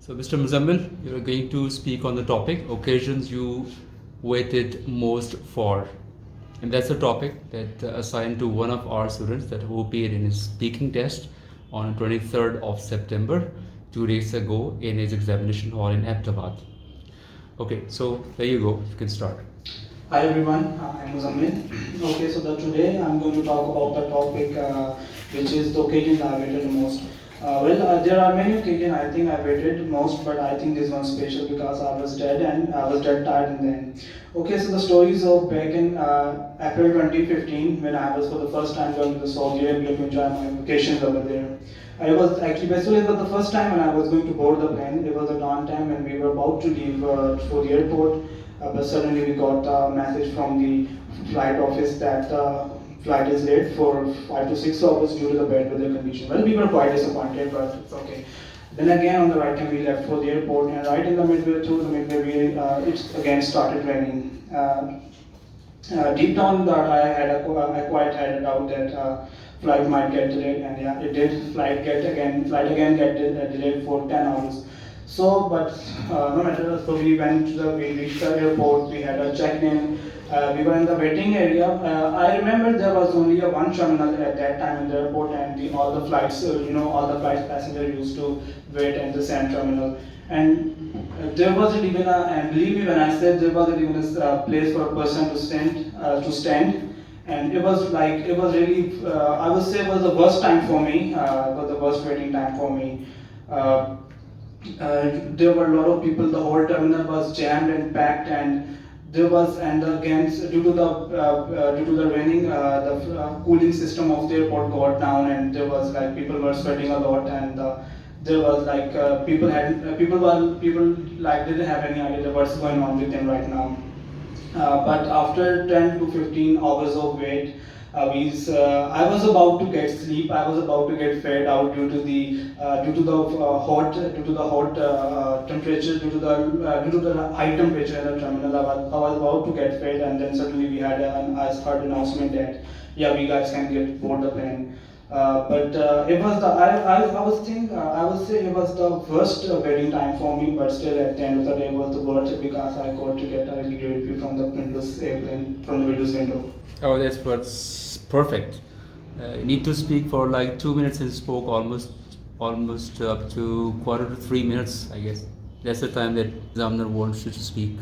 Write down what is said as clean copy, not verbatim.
So, Mr. Muzammil, you're going to speak on the topic occasions you waited most for. And that's a topic that assigned to one of our students that who appeared in his speaking test on 23rd of September, 2 days ago, in his examination hall in Ahmedabad. Okay, so there you go. You can start. Hi everyone, I'm Muzammil. Okay, so today I'm going to talk about the topic which is the occasion I waited the most. There are many occasions I think I waited most, but I think this one special because I was dead and I was dead tired in the end. Okay, so the stories of back in April 2015 when I was for the first time going to the Saudi Arabia to enjoy my vacations over there. I was actually basically it was the first time when I was going to board the plane. It was a dawn time and we were about to leave for the airport. But suddenly we got a message from the flight office that the flight is late for 5 to 6 hours due to the bad weather condition. Well, we were quite disappointed, but it's okay. Then again on the right time we left for the airport, and right in the midway through the midway it again started raining. Deep down that I quite had a doubt that flight might get delayed, and yeah, it did. Flight again get delayed for 10 hours. So, but no matter. So we reached the airport. We had a check-in. We were in the waiting area. I remember there was only one terminal at that time in the airport, and all the flights, all the flight passengers used to wait at the same terminal. And there wasn't even and believe me when I said there wasn't even a place for a person to stand. And it was really, I would say it was the worst time for me. It was the worst waiting time for me. There were a lot of people. The whole terminal was jammed and packed, and again due to the raining, the cooling system of the airport got down, and there was people were sweating a lot, and there was people didn't have any idea what's going on with them right now. But after 10 to 15 hours of wait, I was about to get sleep. I was about to get fed out due to the hot temperature, due to the high temperature in the terminal. I was about to get fed, and then suddenly we had I heard announcement that yeah, we guys can get board the plane. But it was the I would say it was the worst waiting time for me, but still at the end of the day it was the worth it because I got to get a really great view from the airplane from the window. Oh, that's what's perfect. You need to speak for like 2 minutes and spoke almost up to quarter to 3 minutes, I guess. That's the time that examiner wants you to speak.